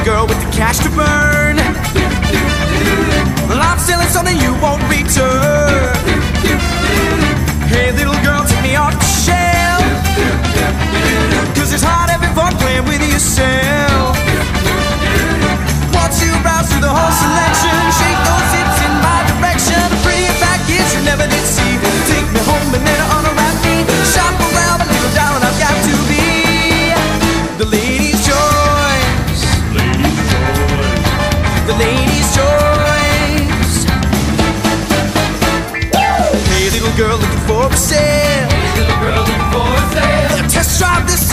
little girl with the cash to burn. Well, I'm selling something you won't return. Hey little girl, take me off the shelf, 'cause it's hard having fun playing with yourself. Once you browse through the whole selection, shake those hips in my direction. A pretty package you never did see. Take me home and then unwrap me. Shop around, but little darling, I've got to be the lady's choice. The lady's choice. Hey little girl looking for a sale. Little girl looking for a sale. Test drive this